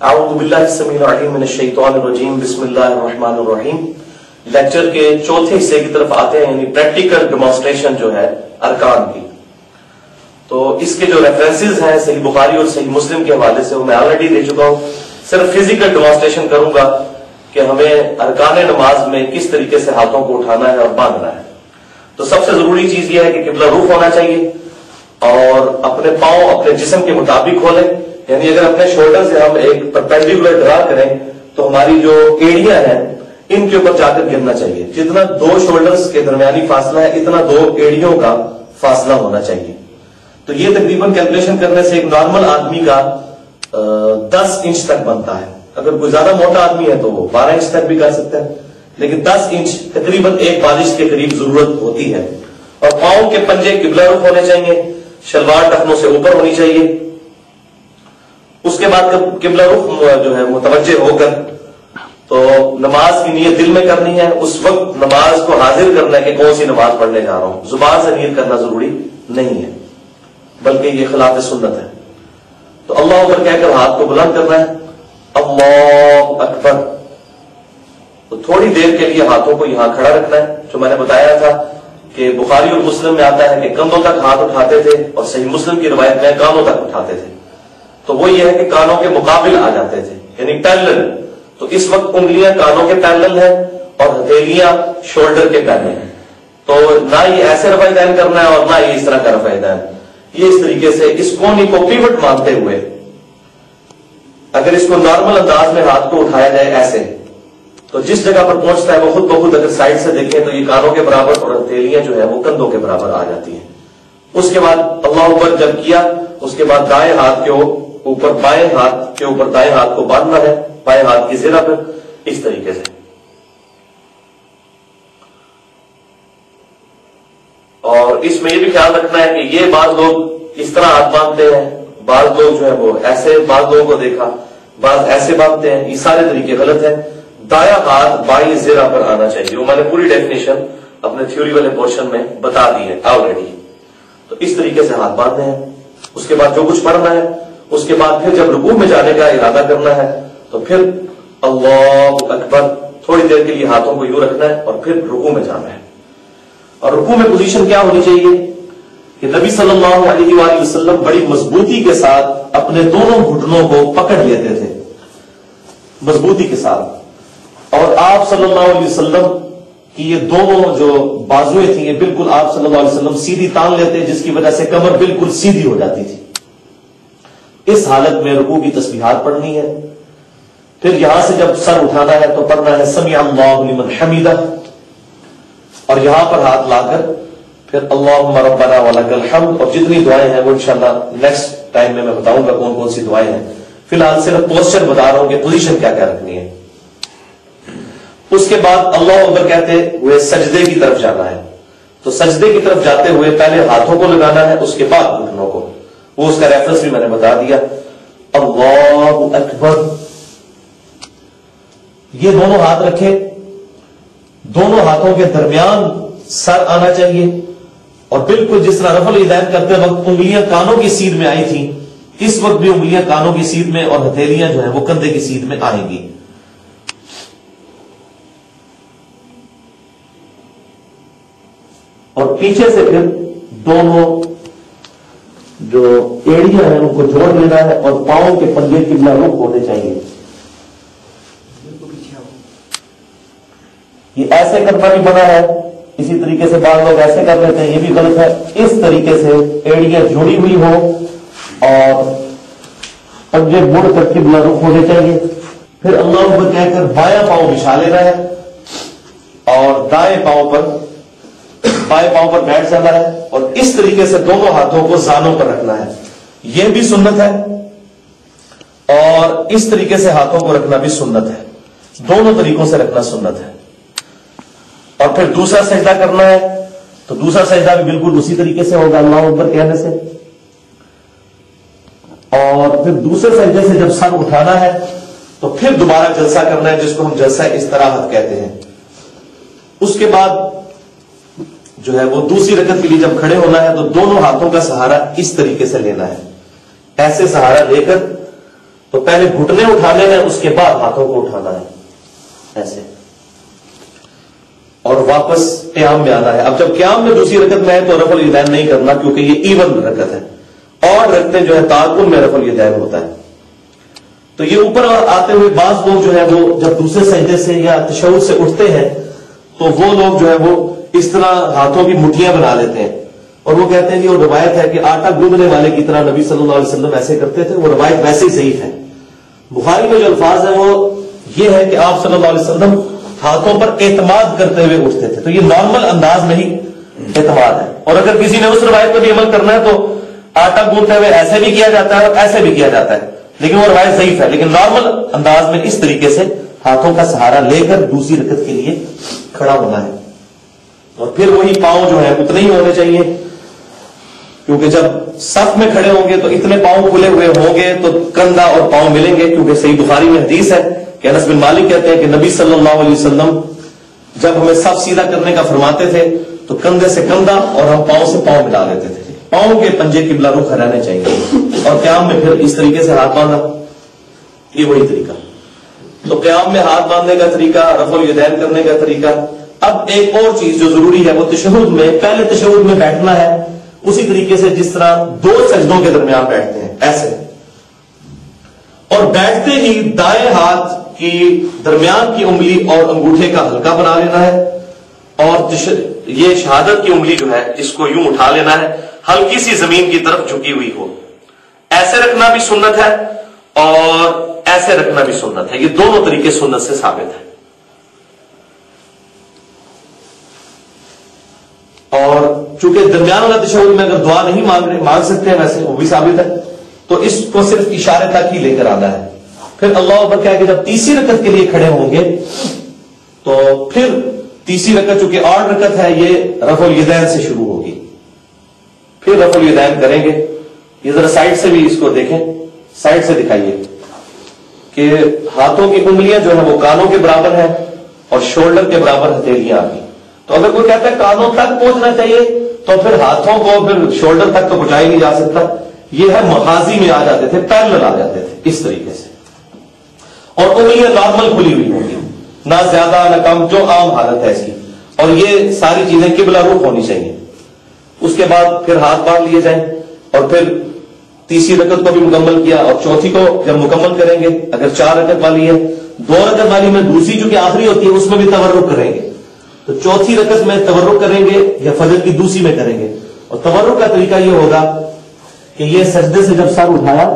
اعوذ باللہ السمیع العلیم من الشیطان الرجیم بسم اللہ الرحمن الرحیم۔ لیکچر کے چوتھے حصے کی طرف آتے ہیں، یعنی پریکٹیکل ڈیمانسٹریشن جو ہے ارکان کی۔ تو اس کے جو ریفرنسز ہیں صحیح بخاری اور صحیح مسلم کے حوالے سے وہ میں آلریڈی دے چکا ہوں، صرف فزیکل ڈیمانسٹریشن کروں گا کہ ہمیں ارکان نماز میں کس طریقے سے ہاتھوں کو اٹھانا ہے اور باندھنا ہے۔ تو سب سے ضروری چیز یہ ہے کہ قبلہ رخ ہونا چاہیے اور اپنے پاؤں اپنے جسم کے مطابق کھولیں، یعنی اگر اپنے شولڈر سے ہم ایک پرپینڈیکولر ڈرا کریں تو ہماری جو ایڑیاں ہیں ان کے اوپر جا کر گرنا چاہیے۔ جتنا دو شولڈرز کے درمیانی فاصلہ ہے اتنا دو ایڑیوں کا فاصلہ ہونا چاہیے۔ تو یہ تقریباً کیلکولیشن کرنے سے ایک نارمل آدمی کا 10 انچ تک بنتا ہے۔ اگر کوئی زیادہ موٹا آدمی ہے تو وہ 12 انچ تک بھی کر سکتا ہے، لیکن 10 انچ تقریباً ایک بالش کے قریب ضرورت ہوتی ہے۔ اور پاؤں کے پنجے قبلہ رخ ہونے چاہیے، شلوار ٹخنوں سے اوپر ہونی چاہیے۔ اس کے بعد قبلہ رخ جو ہے متوجہ ہو کر تو نماز کی نیت دل میں کرنی ہے۔ اس وقت نماز کو حاضر کرنا ہے کہ کون سی نماز پڑھنے جا رہا ہوں، زبان سے نیت کرنا ضروری نہیں ہے، بلکہ یہ خلاف سنت ہے۔ تو اللہ اکبر کہہ کر ہاتھ کو بلند کرنا ہے، اللہ اکبر۔ تو تھوڑی دیر کے لیے ہاتھوں کو یہاں کھڑا رکھنا ہے، جو میں نے بتایا تھا کہ بخاری اور مسلم میں آتا ہے کہ کندھوں تک ہاتھ اٹھاتے تھے، اور صحیح مسلم کی روایت میں کانوں تک اٹھاتے تھے۔ تو وہ یہ ہے کہ کانوں کے مقابل آ جاتے تھے، یعنی پیرلل۔ تو اس وقت انگلیاں کانوں کے پیرلل ہیں اور ہتھیلیاں شولڈر کے پیرلل ہیں۔ تو نہ یہ ایسے رفع دین کرنا ہے اور نہ یہ اس طرح کا رفع دین، یہ اس طریقے سے اس کونی کو پیوٹ مانتے ہوئے اگر اس کو نارمل انداز میں ہاتھ کو اٹھایا جائے ایسے، تو جس جگہ پر پہنچتا ہے وہ خود بخود اگر سائڈ سے دیکھیں تو یہ کانوں کے برابر اور ہتھیلیاں جو ہے وہ کندھوں کے برابر آ جاتی ہیں۔ اس کے بعد اللہ اکبر جب کیا، اس کے بعد دائیں ہاتھ کے اوپر بائیں ہاتھ کے اوپر دائیں ہاتھ کو باندھنا ہے، بائیں ہاتھ کی زرہ پر اس طریقے سے۔ اور اس میں یہ بھی خیال رکھنا ہے کہ یہ بعض لوگ اس طرح ہاتھ باندھتے ہیں، بعض لوگ جو ہے وہ ایسے، بعض لوگوں کو دیکھا بعض ایسے باندھتے ہیں، یہ سارے طریقے غلط ہیں۔ دایاں ہاتھ بائیں زرہ پر آنا چاہیے، وہ میں نے پوری ڈیفینیشن اپنے تھیوری والے پورشن میں بتا دی ہے آلریڈی۔ تو اس طریقے سے ہاتھ باندھنے ہیں۔ اس کے بعد جو کچھ پڑھنا ہے، اس کے بعد پھر جب رکوع میں جانے کا ارادہ کرنا ہے تو پھر اللہ اکبر، تھوڑی دیر کے لیے ہاتھوں کو یوں رکھنا ہے اور پھر رکوع میں جانا ہے۔ اور رکوع میں پوزیشن کیا ہونی چاہیے کہ نبی صلی اللہ علیہ وآلہ وسلم بڑی مضبوطی کے ساتھ اپنے دونوں گھٹنوں کو پکڑ لیتے تھے، مضبوطی کے ساتھ، اور آپ صلی اللہ علیہ وسلم کی یہ دونوں جو بازویں تھیں یہ بالکل آپ صلی اللہ علیہ وسلم سیدھی تان لیتے، جس کی وجہ سے کمر بالکل سیدھی ہو جاتی تھی۔ اس حالت میں رکوع کی تسبیحات پڑھنی ہے۔ پھر یہاں سے جب سر اٹھانا ہے تو پڑھنا ہے سمیع اللہ لمن حمیدہ، اور یہاں پر ہاتھ لا کر پھر اللہم ربنا ولک الحمد، اور جتنی دعائیں ہیں وہ انشاءاللہ نیکسٹ ٹائم میں بتاؤں گا کون کون سی دعائیں ہیں۔ فی الحال صرف پوسچر بتا رہا ہوں کہ پوزیشن کیا کیا رکھنی ہے۔ اس کے بعد اللہ اکبر کہتے ہوئے سجدے کی طرف جانا ہے۔ تو سجدے کی طرف جاتے ہوئے پہلے ہاتھوں کو لگانا ہے، اس کے بعد گھٹنوں کو، وہ اس کا ریفرنس بھی میں نے بتا دیا۔ اللہ اکبر، یہ دونوں ہاتھ رکھے، دونوں ہاتھوں کے درمیان سر آنا چاہیے، اور بالکل جس طرح رفع الیدین کرتے وقت انگلیاں کانوں کی سیدھ میں آئی تھیں، اس وقت بھی انگلیاں کانوں کی سیدھ میں اور ہتھیلیاں جو ہیں وہ کندھے کی سیدھ میں آئیں گی۔ اور پیچھے سے پھر دونوں جو ایڑیاں ہیں ان کو جوڑ لینا ہے، اور پاؤں کے پنجے قبلہ رخ ہونے چاہیے۔ یہ ایسے کرنا بھی بنا ہے، اسی طریقے سے بعض لوگ ایسے کر لیتے ہیں، یہ بھی غلط ہے۔ اس طریقے سے ایڑیاں جڑی ہوئی ہو اور پنجے مڑ کر قبلہ رخ ہونے چاہیے۔ پھر اللہ اکبر کہہ کر بایاں پاؤں بچھا لینا ہے اور دائیں پاؤں پر بائیں پاؤں پر بیٹھ جانا ہے، اور اس طریقے سے دونوں ہاتھوں کو زانوں پر رکھنا ہے، یہ بھی سنت ہے، اور اس طریقے سے ہاتھوں کو رکھنا بھی سنت ہے، دونوں طریقوں سے رکھنا سنت ہے۔ اور پھر دوسرا سجدہ کرنا ہے تو دوسرا سجدہ بھی بالکل اسی طریقے سے ہوگا اللہ اکبر کہنے سے، اور پھر دوسرے سجدے سے جب سر اٹھانا ہے تو پھر دوبارہ جلسہ کرنا ہے، جس کو ہم جلسہ استراحت کہتے ہیں۔ اس کے بعد جو ہے وہ دوسری رکعت کے لیے جب کھڑے ہونا ہے تو دونوں ہاتھوں کا سہارا اس طریقے سے لینا ہے، ایسے سہارا لے کر تو پہلے گھٹنے اٹھانے ہیں، اس کے بعد ہاتھوں کو اٹھانا ہے ایسے، اور واپس قیام میں آنا ہے۔ اب جب قیام میں دوسری رکعت میں ہے تو رفع الیدین نہیں کرنا، کیونکہ یہ ایون رکعت ہے، اور رکھتے جو ہے تعاقب میں رفع الیدین ہوتا ہے۔ تو یہ اوپر آتے ہوئے بعض لوگ جو ہے وہ جب دوسرے سجدے سے یا تشہد سے اٹھتے ہیں تو وہ لوگ جو ہے وہ اس طرح ہاتھوں کی مٹھیاں بنا لیتے ہیں، اور وہ کہتے ہیں کہ وہ روایت ہے کہ آٹا گوندنے والے کی طرح نبی صلی اللہ علیہ وسلم ایسے کرتے تھے، وہ روایت ویسے ہی ضعیف ہے۔ بخاری میں جو الفاظ ہیں وہ یہ ہے کہ آپ صلی اللہ علیہ وسلم ہاتھوں پر اعتماد کرتے ہوئے اٹھتے تھے، تو یہ نارمل انداز میں ہی اعتماد ہے۔ اور اگر کسی نے اس روایت پر بھی عمل کرنا ہے تو آٹا گوندتے ہوئے ایسے بھی کیا جاتا ہے اور ایسے بھی کیا جاتا ہے، لیکن وہ روایت ضعیف ہے۔ لیکن نارمل انداز میں اس طریقے سے ہاتھوں کا سہارا لے کر دوسری رکعت کے لیے کھڑا ہونا ہے، اور پھر وہی پاؤں جو ہے اتنے ہی ہونے چاہیے، کیونکہ جب صف میں کھڑے ہوں گے تو اتنے پاؤں کھلے ہوئے ہوں گے تو کندھا اور پاؤں ملیں گے، کیونکہ صحیح بخاری میں حدیث ہے کہ انس بن مالک کہتے ہیں کہ نبی صلی اللہ علیہ وسلم جب ہمیں صف سیدھا کرنے کا فرماتے تھے تو کندھے سے کندھا اور ہم پاؤں سے پاؤں ملا لیتے تھے، پاؤں کے پنجے قبلہ رخ رہنے چاہیے، اور قیام میں پھر اس طریقے سے ہاتھ باندھا، یہ وہی طریقہ۔ تو قیام میں ہاتھ باندھنے کا طریقہ، رفع الیدین کرنے کا طریقہ۔ اب ایک اور چیز جو ضروری ہے وہ تشہد میں، پہلے تشہد میں بیٹھنا ہے اسی طریقے سے جس طرح دو سجدوں کے درمیان بیٹھتے ہیں ایسے، اور بیٹھتے ہی دائیں ہاتھ کی درمیان کی انگلی اور انگوٹھے کا ہلکا بنا لینا ہے، اور یہ شہادت کی انگلی جو ہے اس کو یوں اٹھا لینا ہے، ہلکی سی زمین کی طرف جھکی ہوئی ہو۔ ایسے رکھنا بھی سنت ہے اور ایسے رکھنا بھی سنت ہے، یہ دونوں طریقے سنت سے ثابت ہے۔ اور چونکہ درمیان والا تشہد میں اگر دعا نہیں مانگ سکتے ہیں ویسے وہ بھی ثابت ہے، تو اس کو صرف اشارے تک ہی لے کر آنا ہے۔ پھر اللہ اکبر کہہ کے جب تیسری رکعت کے لیے کھڑے ہوں گے تو پھر تیسری رکعت چونکہ 8 رکعت ہے یہ رفع الیدین سے شروع ہوگی، پھر رفع الیدین کریں گے۔ یہ ذرا سائڈ سے بھی اس کو دیکھیں، سائڈ سے دکھائیے کہ ہاتھوں کی انگلیاں جو ہیں وہ کانوں کے برابر ہیں اور شولڈر کے برابر ہتھیلیاں آ گئی۔ تو اگر کوئی کہتا ہے کانوں تک پہنچنا چاہیے تو پھر ہاتھوں کو پھر شولڈر تک تو پہنچایا نہیں جا سکتا، یہ ہے مخازی میں آ جاتے تھے، پیرلل آ جاتے تھے اس طریقے سے، اور انگلیاں نارمل کھلی ہوئی ہوں گی، نہ زیادہ نہ کم، جو عام حالت ہے اس کی، اور یہ ساری چیزیں قبلہ رخ ہونی چاہیے۔ اس کے بعد پھر ہاتھ باندھ لیے جائیں، اور پھر تیسری رکعت کو بھی مکمل کیا، اور چوتھی کو جب مکمل کریں گے اگر 4 رکعت والی ہے، 2 رکعت والی میں دوسری جو کہ آخری ہوتی ہے اس میں بھی تورک کریں گے، تو چوتھی رکعت میں تورک کریں گے یا فجر کی دوسری میں کریں گے۔ اور تورک کا طریقہ یہ ہوگا کہ یہ سجدے سے جب سر اٹھایا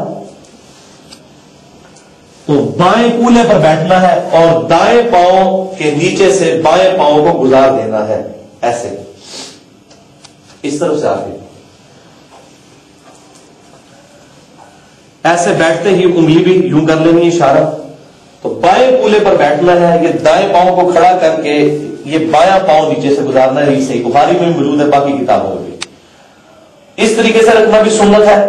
تو بائیں کولے پر بیٹھنا ہے اور دائیں پاؤں کے نیچے سے بائیں پاؤں کو گزار دینا ہے ایسے، اس طرف سے آگے ایسے بیٹھتے ہی انگلی بھی یوں کر لینی اشارہ، تو بائیں کولے پر بیٹھنا ہے، یہ دائیں پاؤں کو کھڑا کر کے یہ بایاں پاؤں نیچے سے گزارنا ہے، یہ صحیح بخاری میں بھی موجود ہے، باقی کتابوں میں بھی۔ اس طریقے سے رکھنا بھی سنت ہے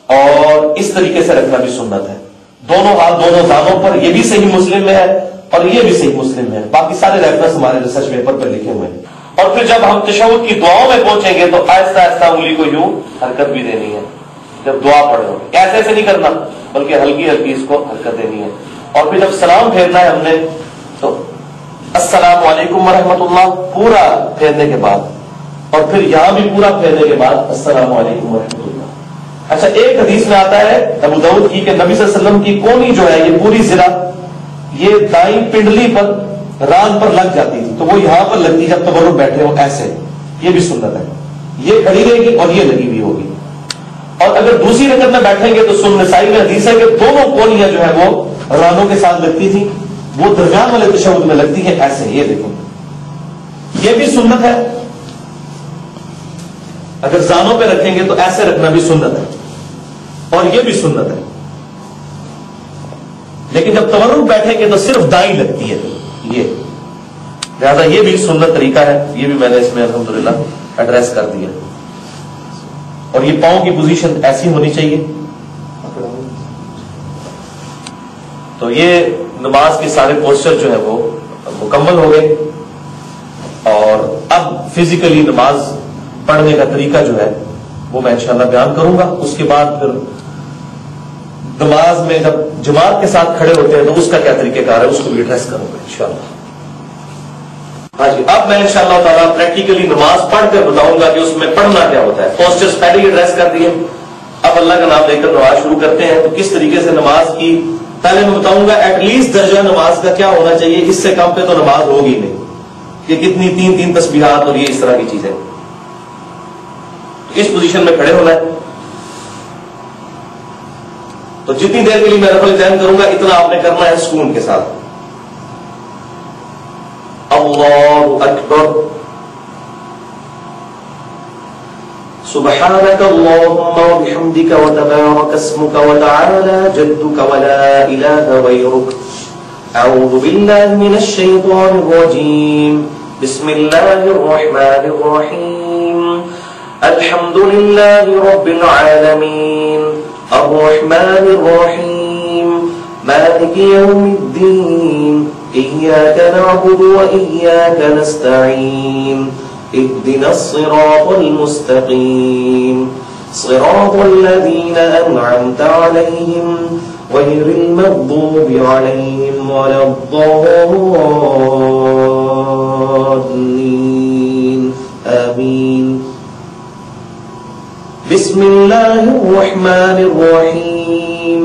اور اس طریقے سے رکھنا بھی سنت ہے، دونوں ہاتھ دونوں دانوں پر، یہ بھی صحیح مسلم میں ہے اور یہ بھی صحیح مسلم میں ہے، باقی سارے ریفرنس ہمارے ریسرچ پیپر پر لکھے ہوئے ہیں۔ اور پھر جب ہم تشہد کی دعاؤں میں پہنچیں گے تو آہستہ آہستہ انگلی کو یوں حرکت بھی دینی ہے، جب دعا پڑھے ہو ایسے ایسے نہیں کرنا بلکہ ہلکی ہلکی اس کو حرکت دینی ہے۔ اور پھر جب سلام پھیرنا ہے ہم نے تو السلام علیکم ورحمۃ اللہ پورا پھیرنے کے بعد، اور پھر یہاں بھی پورا پھیرنے کے بعد السلام علیکم ورحمۃ اللہ۔ اچھا، ایک حدیث میں آتا ہے ابو داؤد کی کہ نبی صلی اللہ علیہ وسلم کی کونی جو ہے یہ پوری ذرا یہ دائیں پنڈلی پر ران پر لگ جاتی تھی، تو وہ یہاں پر لگتی جب تورک بیٹھے ہو ایسے، یہ بھی سنت ہے، یہ کھڑی رہے گی اور یہ لگی ہوئی ہوگی۔ اور اگر دوسری رکعت میں بیٹھیں گے تو سنن نسائی میں حدیث ہے کہ دونوں کونیاں جو ہے وہ رانوں کے ساتھ لگتی تھی، وہ درمیان والے تشہد میں لگتی ہے ایسے، یہ دیکھیں یہ بھی سنت ہے۔ اگر زانوں پہ رکھیں گے تو ایسے رکھنا بھی سنت ہے اور یہ بھی سنت ہے، لیکن جب تورک بیٹھیں گے تو صرف دائیں لگتی ہے یہ، لہذا یہ بھی سنت طریقہ ہے، یہ بھی میں نے اس میں الحمدللہ ایڈریس کر دیا۔ اور یہ پاؤں کی پوزیشن ایسی ہونی چاہیے۔ تو یہ نماز کے سارے پوسچر جو ہے وہ مکمل ہو گئے، اور اب فزیکلی نماز پڑھنے کا طریقہ جو ہے وہ میں انشاءاللہ بیان کروں گا۔ اس کے بعد پھر نماز میں جب جماعت کے ساتھ کھڑے ہوتے ہیں تو اس کا کیا طریقہ کار ہے، اس کو بھی ایڈریس کروں گا انشاءاللہ۔ ہاں جی، اب میں انشاءاللہ تعالیٰ پریکٹیکلی نماز پڑھ کر بتاؤں گا کہ اس میں پڑھنا کیا ہوتا ہے۔ پوسچرز پہلے ہی ایڈریس کر دیے، اب اللہ کا نام لے کر نماز شروع کرتے ہیں۔ تو کس طریقے سے نماز کی پہلے میں بتاؤں گا ایٹ لیسٹ درجہ نماز کا کیا ہونا چاہیے، اس سے کم پہ تو نماز ہوگی نہیں، کہ کتنی 3 تسبیحات اور یہ اس طرح کی چیزیں۔ اس پوزیشن میں کھڑے ہونا ہے، تو جتنی دیر کے لیے میں رفع الیدین کروں گا اتنا آپ نے کرنا ہے سکون کے ساتھ۔ اللہ اکبر، سبحانك اللهم وبحمدك وتبارك اسمك وتعالى جدك ولا إله غيرك، أعوذ بالله من الشيطان الرجيم، بسم الله الرحمن الرحيم، الحمد لله رب العالمين، الرحمن الرحيم، مالك يوم الدين، إياك نعبد وإياك نستعين، اهدنا الصراط المستقيم، صراط الذين أنعمت عليهم غير المغضوب عليهم ولا الضالين، آمين۔ بسم الله الرحمن الرحيم،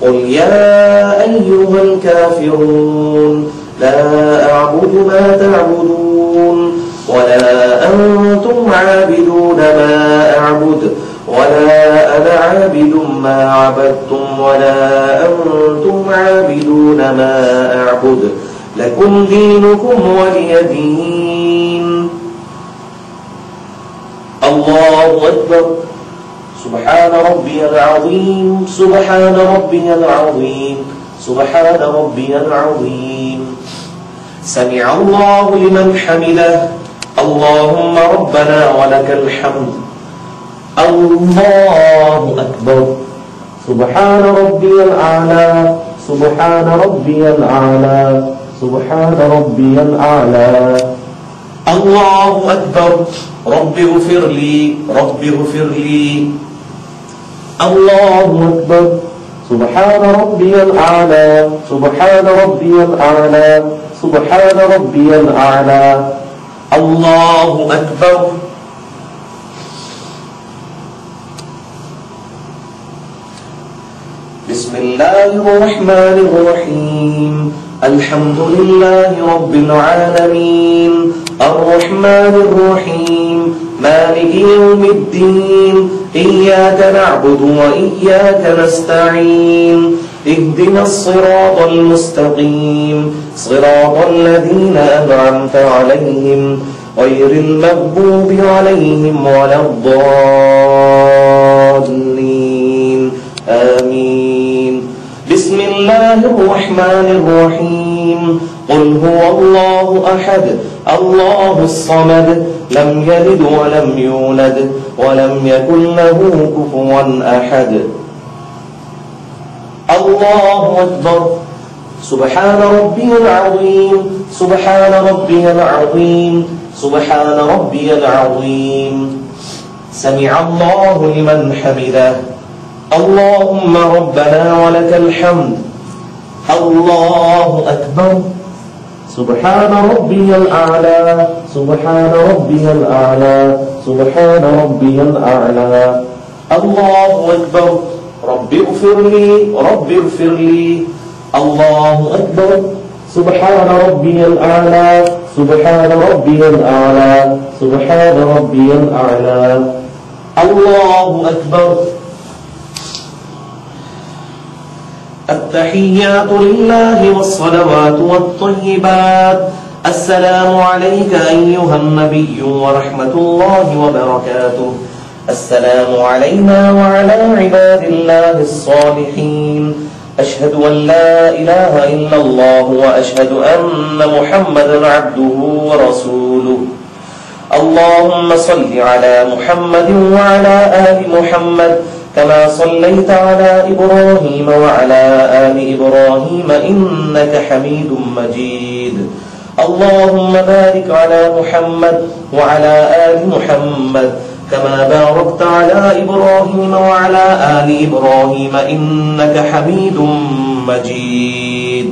قل يا أيها الكافرون لا أعبد ما تعبدون ولا أنتم عابدون ما أعبد ولا أنا عابد ما عبدتم ولا أنتم عابدون ما أعبد لكم دينكم ولي دين۔ الله أكبر، سبحان ربي العظيم، سبحان ربي العظيم، سبحان ربي العظيم، سمع الله لمن حمده، اللهم ربنا ولك الحمد، الله أكبر، سبحان ربي الأعلى، سبحان ربي الأعلى، سبحان ربي الأعلى، الله أكبر، رب اغفر لي، رب اغفر لي، الله أكبر، سبحان ربي الأعلى، سبحان ربي الأعلى، سبحان ربي الأعلى، الله أكبر۔ بسم الله الرحمن الرحيم، الحمد لله رب العالمين، الرحمن الرحيم، مالك يوم الدين، إياك نعبد وإياك نستعين، اهدنا الصراط المستقيم، صراط الذين أنعمت عليهم غير المغضوب عليهم ولا الضالين، آمين۔ بسم الله الرحمن الرحيم، قل هو الله أحد، الله الصمد، لم يلد ولم يولد ولم يكن له كفوا أحد، الله أكبر، سبحان ربي العظيم، سبحان ربي العظيم، سبحان ربي العظيم، سمع الله لمن حمده، اللهم ربنا ولك الحمد، الله أكبر، سبحان ربي الأعلى، سبحان ربي الأعلى، سبحان ربي الأعلى، الله أكبر، رب اغفر لي، رب اغفر لي، الله أكبر، سبحان ربي الأعلى، سبحان ربي الأعلى، سبحان ربي الأعلى، الله أكبر۔ التحيات لله والصلوات والطيبات، السلام عليك أيها النبي ورحمة الله وبركاته، السلام علينا وعلى عباد الله الصالحين، أشهد أن لا إله إلا الله وأشهد أن محمدا عبده ورسوله، اللهم صل على محمد وعلى آل محمد كما صليت على إبراهيم وعلى آل إبراهيم إنك حميد مجيد، اللهم بارك على محمد وعلى آل محمد كما باركت على إبراهيم وعلى آل إبراهيم إنك حميد مجيد.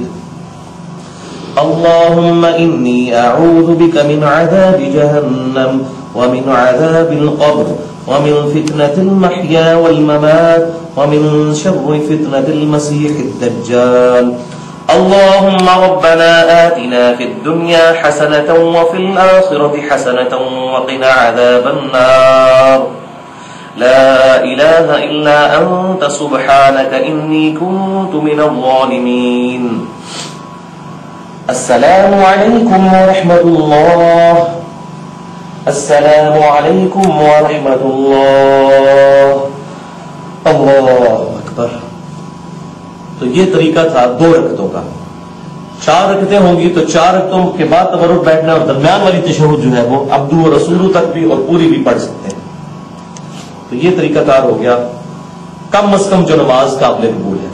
اللهم إني أعوذ بك من عذاب جهنم ومن عذاب القبر ومن فتنة المحيا والممات ومن شر فتنة المسيح الدجال. اللهم ربنا آتنا في الدنيا حسنة وفي الآخرة حسنة وقنا عذاب النار. لا إله إلا أنت سبحانك إني كنت من الظالمين. السلام عليكم ورحمة الله. السلام عليكم ورحمة الله. اللہ اکبر. تو یہ طریقہ تھا 2 رکعتوں کا. 4 رکعتیں ہوں گی تو 4 رکعتوں کے بعد تورک بیٹھنا، اور درمیان والی تشہد جو ہے وہ عبدو و رسولو تک بھی اور پوری بھی پڑھ سکتے ہیں. تو یہ طریقہ کار ہو گیا کم از کم جو نماز قابل قبول ہے.